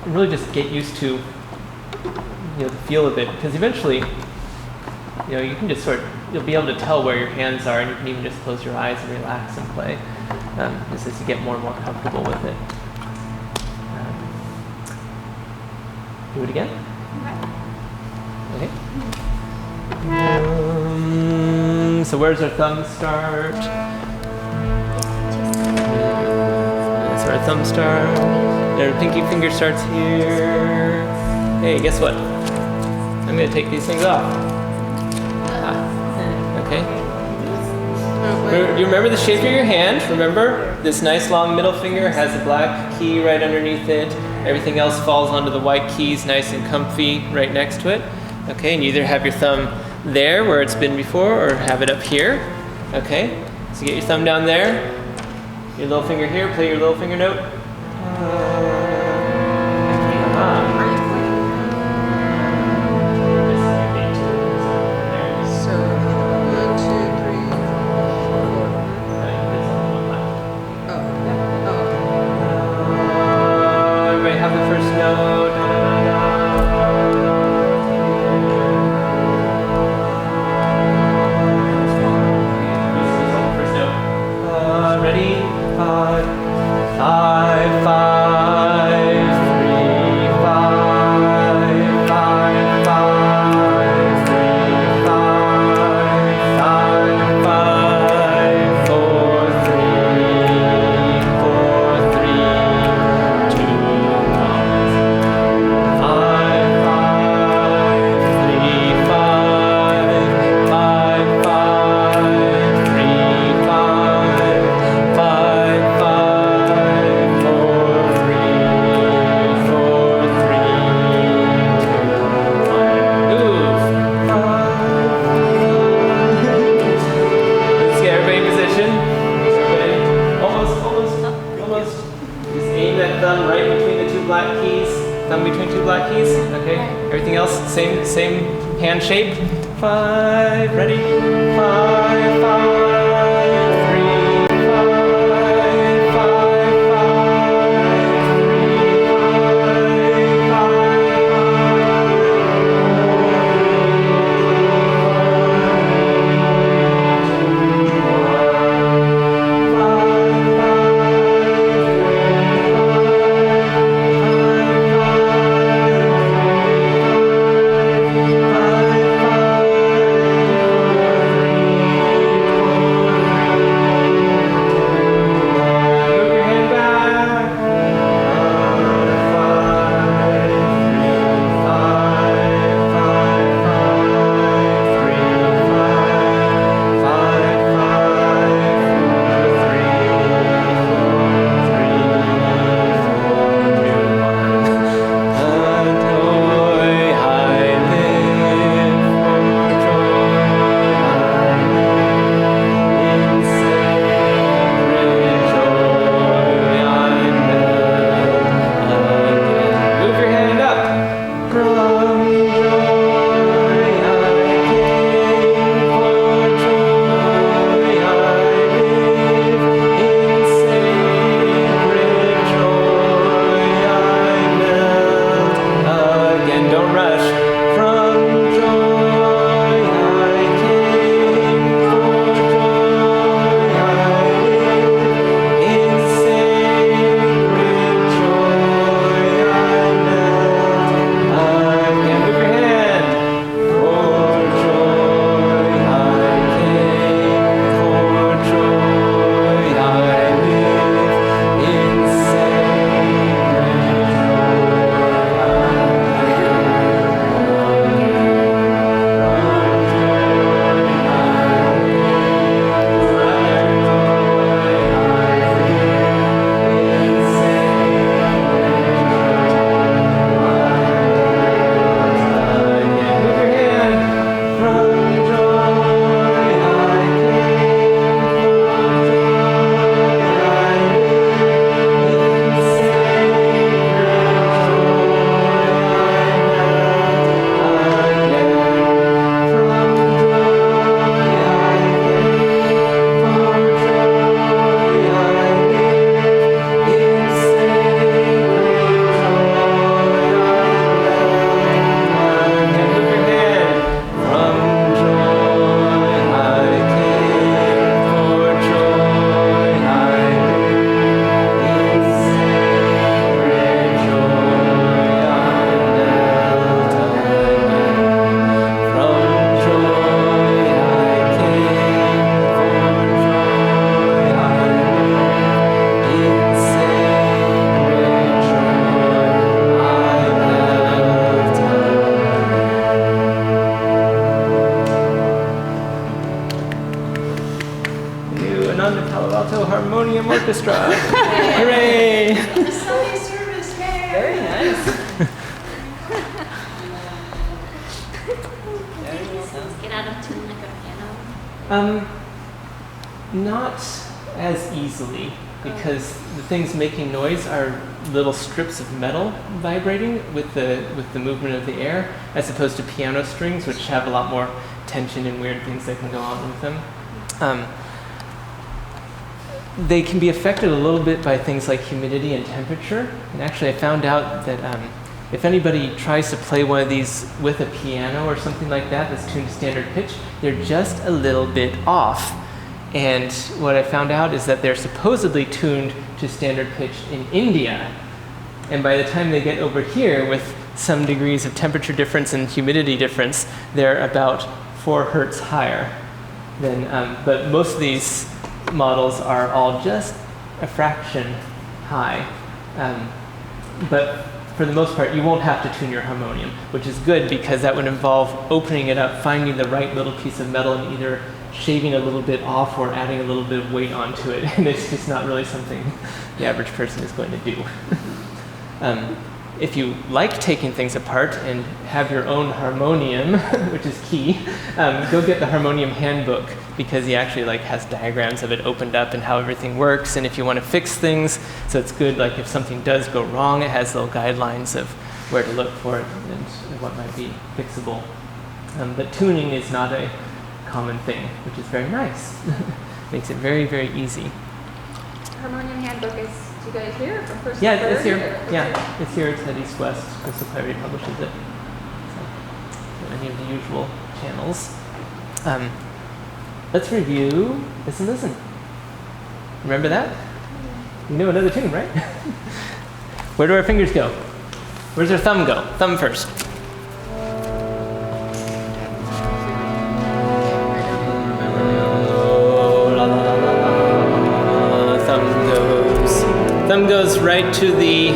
really just get used to the feel of it, because eventually you can just you'll be able to tell where your hands are, and you can even just close your eyes and relax and play, just as you get more and more comfortable with it. Do it again? Okay. So where's our thumb start? That's where our thumb start. Our pinky finger starts here. Hey, guess what? I'm going to take these things off. Okay. You remember the shape of your hand? Remember? This nice long middle finger has a black key right underneath it. Everything else falls onto the white keys, nice and comfy, right next to it. Okay, and you either have your thumb there where it's been before, or have it up here. Okay, so get your thumb down there. Your little finger here, play your little finger note. Ready? 5, 5, 5. Everything else, same hand shape. 5, ready? 5, 5, 3, 5, 5, Alto Harmonium Orchestra. Hooray! Sunday service, yay! Very nice. Get out of tune like a piano. Not as easily, because the things making noise are little strips of metal vibrating with the movement of the air, as opposed to piano strings, which have a lot more tension and weird things that can go on with them. They can be affected a little bit by things like humidity and temperature. And actually, I found out that if anybody tries to play one of these with a piano or something like that that's tuned to standard pitch, they're just a little bit off. And what I found out is that they're supposedly tuned to standard pitch in India. And by the time they get over here with some degrees of temperature difference and humidity difference, they're about 4 hertz higher than, but most of these models are all just a fraction high. But for the most part, you won't have to tune your harmonium, which is good because that would involve opening it up, finding the right little piece of metal, and either shaving a little bit off or adding a little bit of weight onto it. And it's just not really something the average person is going to do. If you like taking things apart and have your own harmonium, which is key, go get the Harmonium handbook, because he actually has diagrams of it opened up and how everything works. And if you want to fix things, so it's good, if something does go wrong, it has little guidelines of where to look for it and what might be fixable. But tuning is not a common thing, which is very nice. Makes it very, very easy. Harmonium handbook is, do you guys hear from first Yeah, to third? it's here. or- Yeah, it's here. It's at East West. Crystal Clarity publishes it. So any of the usual channels. Let's review Listen, Listen. Remember that? You know another tune, right? Where do our fingers go? Where's our thumb go? Thumb first. Thumb goes right to the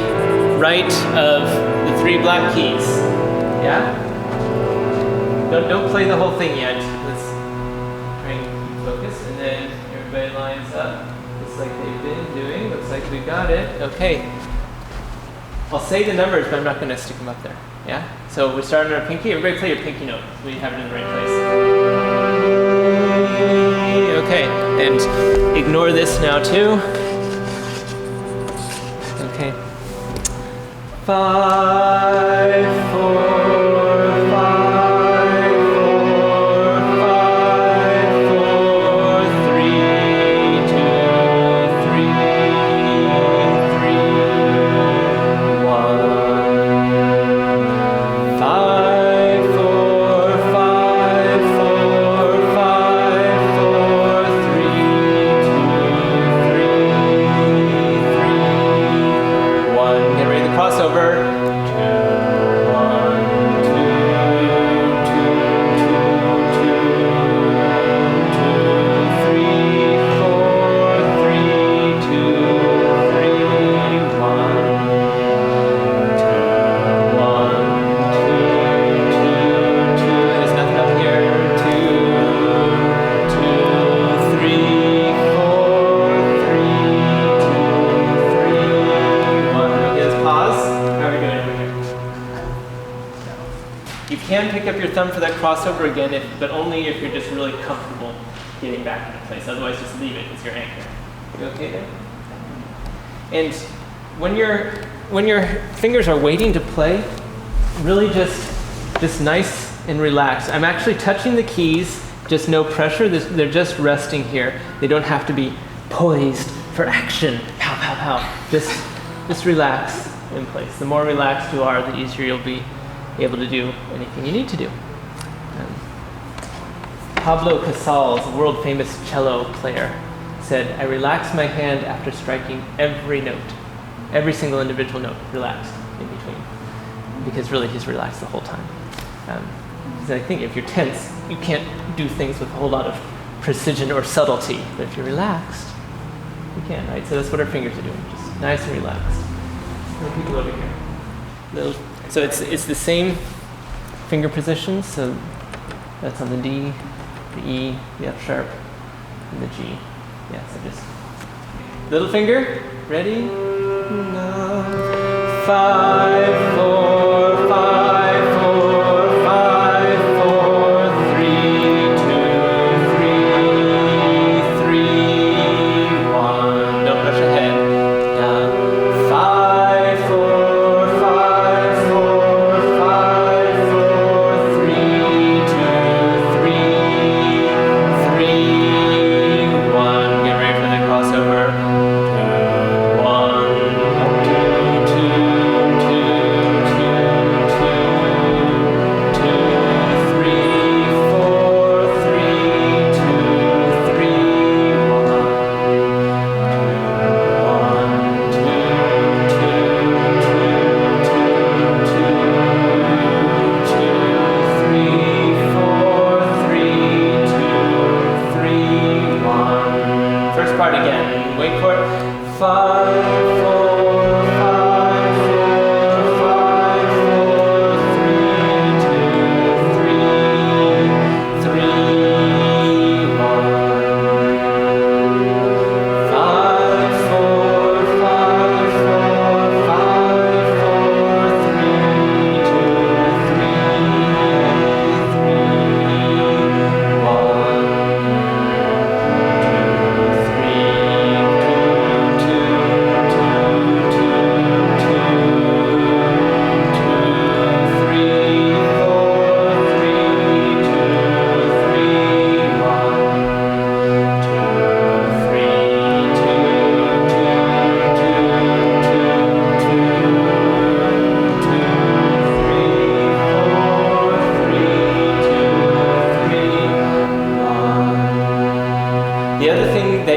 right of the three black keys. Yeah? Don't play the whole thing yet. Let's try and keep focus. And then everybody lines up, just like they've been doing. Looks like we got it. Okay. I'll say the numbers, but I'm not going to stick them up there. Yeah? So we start on our pinky. Everybody play your pinky note so we have it in the right place. Okay. And ignore this now too. Okay. 5, 4, 5, 4, 3, 2, 3, 3, 1. 5, 4, 5, 4, 5, 4, 3, 2, 3, 3, 1. Get ready to cross over. 2, 1, 2, 2, 2, 2, 2, 2, 3, 4, 3, 2, 3, 1. 2, 1, 2, 2. There's nothing up here. 2, 2, 3, 4, 3, 2, 3, 1. Okay, let's pause. How are we doing over here? You can pick up your thumb for that crossover again, but only if you're just really comfortable getting back into place. Otherwise, just leave it as your anchor. You okay there? And when your fingers are waiting to play, really just nice and relaxed. I'm actually touching the keys, just no pressure. They're just resting here. They don't have to be poised for action. Pow, pow, pow. Just relax in place. The more relaxed you are, the easier you'll be able to do anything you need to do. Pablo Casals, a world-famous cello player, said, "I relax my hand after striking every note, every single individual note, relaxed in between," because really he's relaxed the whole time. Because I think if you're tense, you can't do things with a whole lot of precision or subtlety, but if you're relaxed, you can, right? So that's what our fingers are doing, just nice and relaxed. There are people over here. So it's the same finger positions, so that's on the D, the E, the F sharp, and the G. Yeah, so just little finger, ready? No. 5, 4, 5, 4, 5, 4, 3, 2, 3, 3, 1. Don't rush ahead. Down. 5, 4, 5, 4, 5, 4, 3, 2, 3, 3, 1. Get ready for the crossover. 2, 1, 2, 2, 2, 2,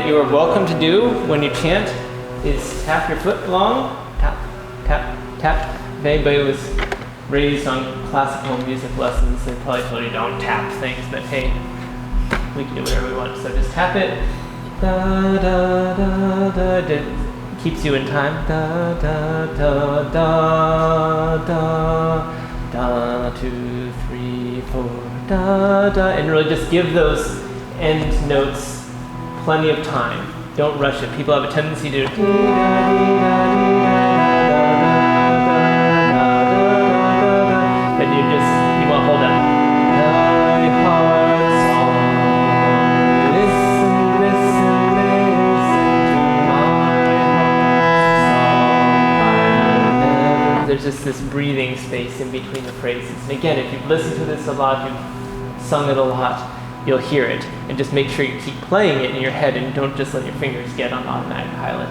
that you are welcome to do when you chant is tap your foot along, tap, tap, tap. If anybody was raised on classical music lessons, they probably told you don't tap things, but hey, we can do whatever we want. So just tap it. Da da da da. It keeps you in time. Da da da da da da. 2, 3, 4. Da da. And really just give those end notes plenty of time. Don't rush it. People have a tendency to you want to hold up. Thy heart's song, listen, listen, listen to my heart's song. There's just this breathing space in between the phrases. And again, if you've listened to this a lot, you've sung it a lot, you'll hear it. And just make sure you keep playing it in your head and don't just let your fingers get on automatic pilot.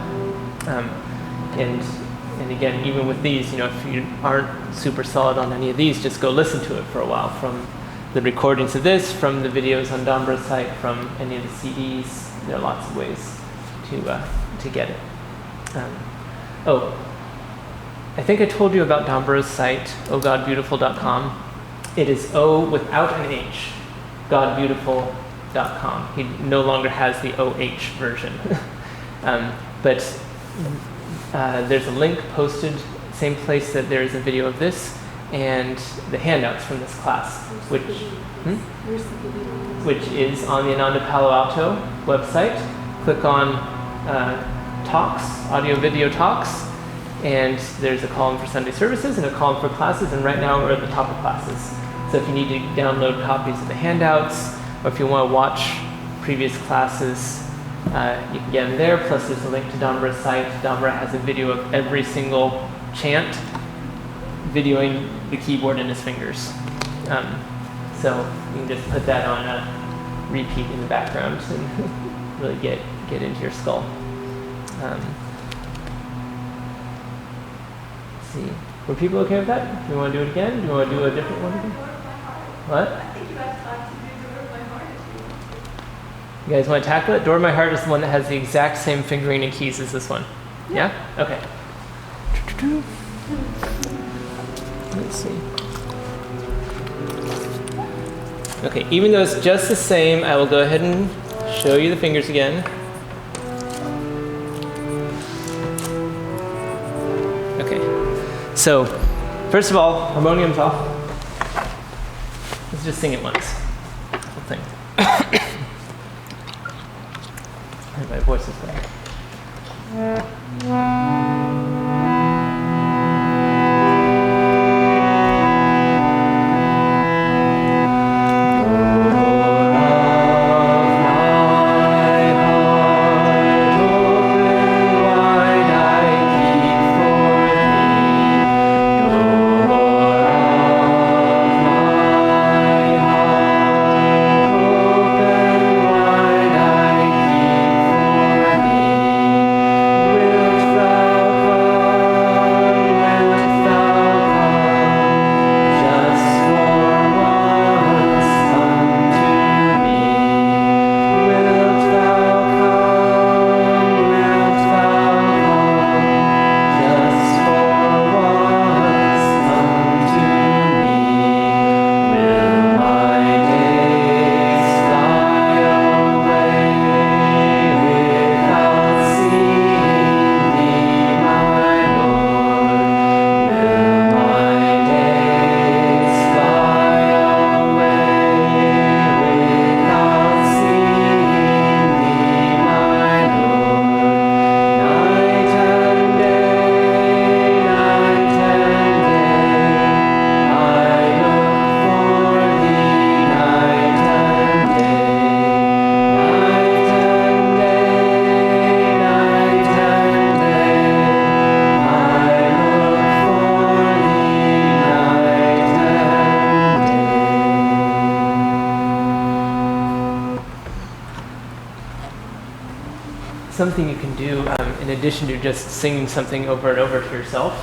And again, even with these, if you aren't super solid on any of these, just go listen to it for a while from the recordings of this, from the videos on Dambra's site, from any of the CDs. There are lots of ways to get it. I think I told you about Dambra's site, ohgodbeautiful.com. It is O without an H, godbeautiful.com. He no longer has the OH version. But there's a link posted, same place that there is a video of this, and the handouts from this class, which is on the Ananda Palo Alto website. Click on talks, audio video talks, and there's a column for Sunday services and a column for classes, and right now we're at the top of classes. So if you need to download copies of the handouts, or if you want to watch previous classes, you can get them there. Plus there's a link to Dambra's site. Dambra has a video of every single chant, videoing the keyboard in his fingers. So you can just put that on a repeat in the background and really get into your skull. Let's see. Were people okay with that? Do you want to do it again? Do you want to do a different one again? What? I think you guys like to do Door of My Heart. You guys want to tackle it? Door of My Heart is the one that has the exact same fingering and keys as this one. Yeah? Okay. Let's see. Okay, even though it's just the same, I will go ahead and show you the fingers again. Okay. So, first of all, harmonium's off. Let's just sing it once. The whole thing. My voice is better. Something you can do in addition to just singing something over and over to yourself,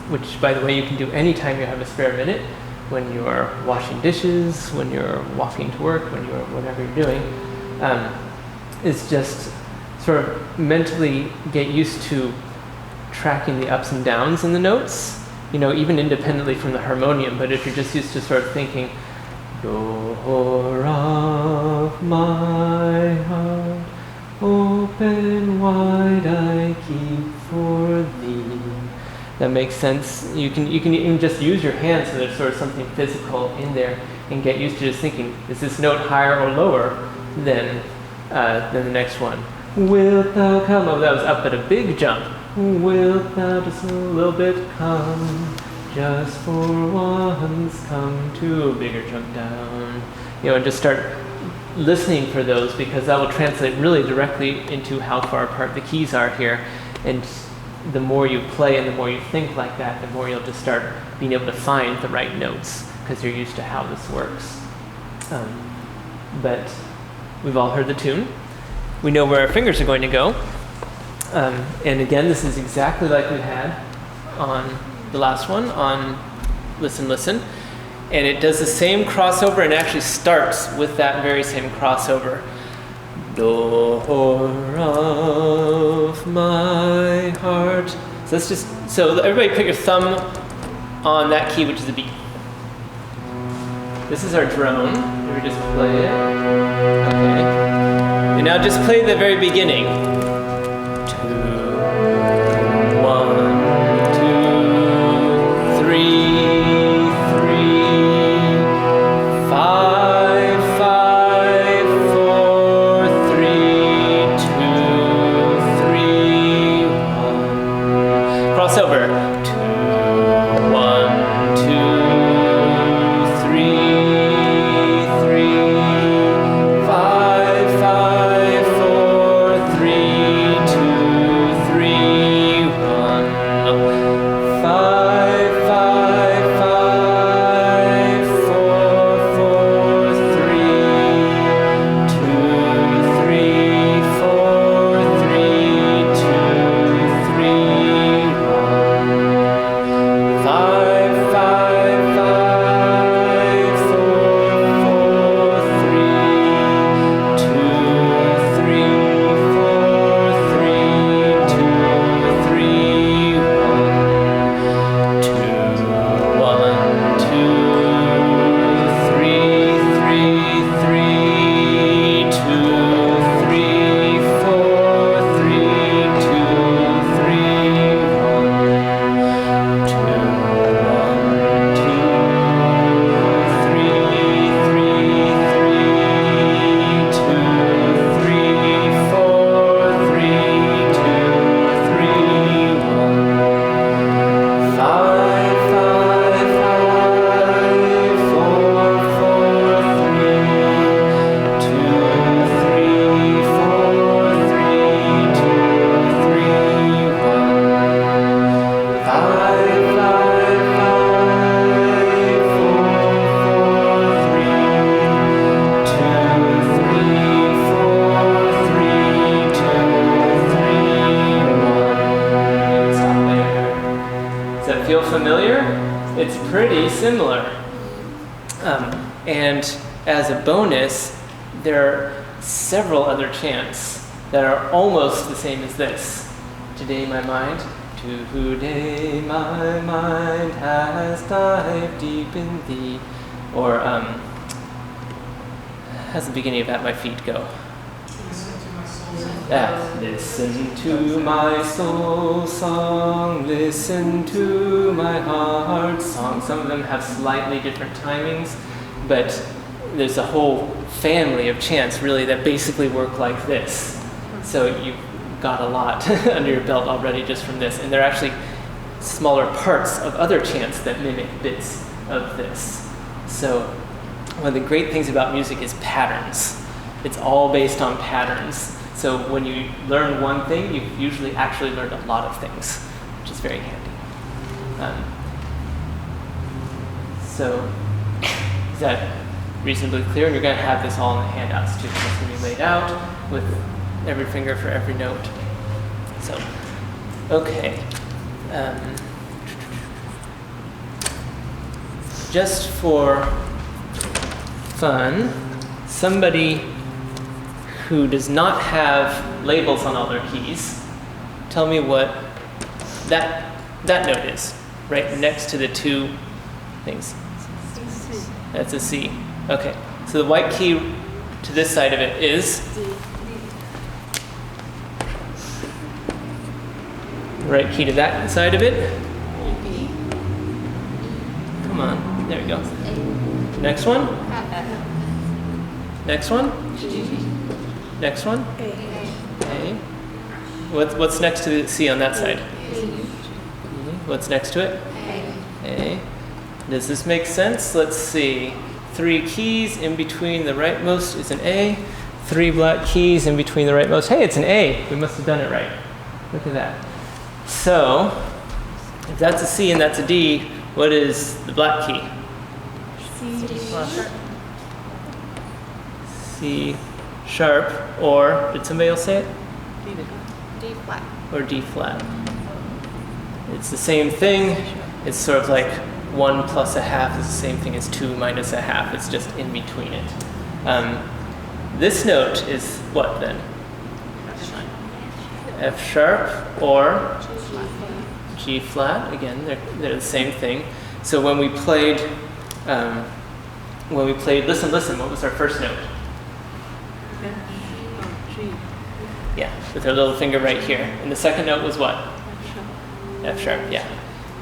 which, by the way, you can do anytime you have a spare minute, when you're washing dishes, when you're walking to work, when you're whatever you're doing, is just sort of mentally get used to tracking the ups and downs in the notes, even independently from the harmonium. But if you're just used to sort of thinking, door of my heart, open wide I keep for thee. That makes sense. You can even just use your hands so there's sort of something physical in there and get used to just thinking, is this note higher or lower than the next one? Wilt thou come? Oh, that was up at a big jump. Wilt thou just a little bit come? Just for once come to a bigger jump down. And just start listening for those, because that will translate really directly into how far apart the keys are here. And the more you play and the more you think like that, the more you'll just start being able to find the right notes, because you're used to how this works. But we've all heard the tune. We know where our fingers are going to go. And again, this is exactly like we had on the last one, on Listen, Listen. And it does the same crossover and actually starts with that very same crossover. Door of my heart. So everybody put your thumb on that key, which is the B. This is our drone. Let me just play it. Okay. And now just play the very beginning. 2, 1, 2, 3, 5, 5, 4, 3, 2, 3, 1. Crossover. 2, 1, 2, 3, 3, 5, 5, 4, 3, 2, 3, 1. 5, 5, 5, 4, 4, 3, 2, 3, 4, 3, 2, 3, 1. 5, 5, 5, 4, 4, 3, 2, 3, 4, 3, 2, 3, 1. 2, 1, 2, 3, 3, 3, 2, 3, 4, 3, 2, 3, 1. 2, 1, 2, 3, 3, 3, 2, 3, 4, 3, 2, 3, 1. 5, 5, 5, 4, 4, 3, 2, 3, 4, 3, 2, 3, 1. 5, 5, 5, 4, 4, 3, 2, 3, 4, 3, 2, 3, 1. Stop there. Does that feel familiar? It's pretty similar. And as a bonus, there are several other chants that are almost the same as this. Today my mind, today my mind has dived deep in thee. Or how's the beginning of At My Feet go? Listen to my soul song, listen to my heart song. Some of them have slightly different timings, but there's a whole family of chants really that basically work like this. So you've got a lot under your belt already just from this. And they're actually smaller parts of other chants that mimic bits of this. So one of the great things about music is patterns. It's all based on patterns. So when you learn one thing, you've usually actually learned a lot of things, which is very handy. So is that reasonably clear? And you're going to have this all in the handouts too. It's going to be laid out with every finger for every note. So, okay. Just for fun, somebody who does not have labels on all their keys, tell me what that note is, right next to the two things. That's a C. Okay, so the white key to this side of it is D. The right key to that side of it? B. Come on, there we go. Next one? Next one? G. Next one? A. What's next to the C on that side? What's next to it? A. Does this make sense? Let's see. 3 keys in between the rightmost is an A. 3 black keys in between the rightmost. Hey, it's an A. We must have done it right. Look at that. So, if that's a C and that's a D, what is the black key? C sharp, or did somebody else say it? D flat. Or D flat. It's the same thing. It's sort of like 1 plus a half is the same thing as 2 minus a half. It's just in between it. This note is what then? F sharp or G flat. Again, they're the same thing. So when we played, listen, what was our first note? Yeah, with our little finger right here. And the second note was what? F sharp, yeah.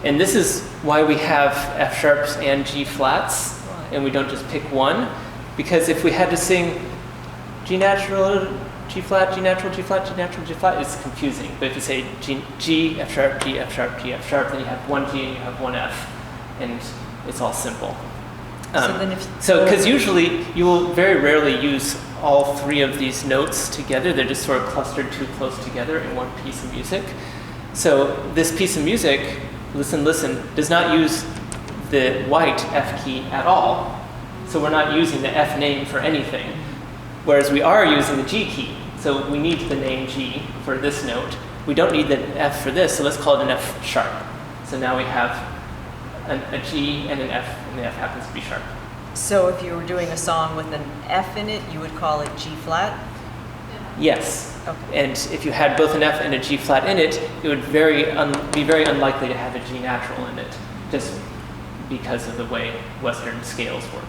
And this is why we have F sharps and G flats, and we don't just pick one. Because if we had to sing G natural, G flat, G natural, G flat, G natural, G flat, it's confusing. But if you say G, F sharp, G, F sharp, G, F sharp, then you have one G and you have one F, and it's all simple. So because usually you will very rarely use all 3 of these notes together. They're just sort of clustered too close together in one piece of music. So this piece of music, listen, does not use the white F key at all. So we're not using the F name for anything. Whereas we are using the G key. So we need the name G for this note. We don't need the F for this, so let's call it an F sharp. So now we have a G and an F, and the F happens to be sharp. So if you were doing a song with an F in it, you would call it G flat? Yes. Okay. And if you had both an F and a G flat in it, it would be very unlikely to have a G natural in it, just because of the way Western scales work.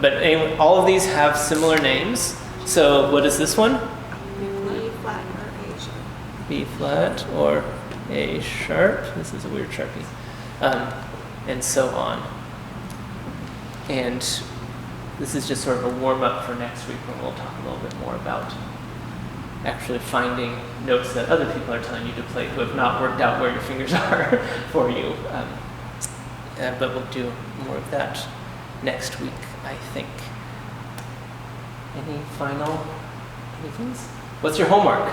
But anyway, all of these have similar names. So what is this one? B flat or A sharp. B flat or A sharp. This is a weird Sharpie. And so on. And this is just sort of a warm-up for next week when we'll talk a little bit more about actually finding notes that other people are telling you to play who have not worked out where your fingers are for you. But we'll do more of that next week, I think. Any final things? What's your homework?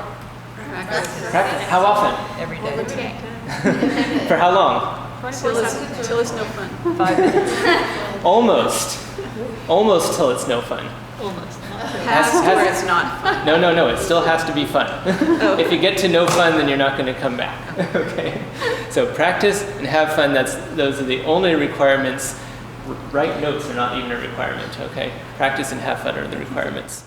Practice. How often? Every day. For how long? Till it's no fun. 5 minutes. Almost till it's no fun. Almost. Has It's not fun. No, it still has to be fun. If you get to no fun, then you're not going to come back. Okay? So practice and have fun, those are the only requirements. Write notes are not even a requirement, okay? Practice and have fun are the requirements.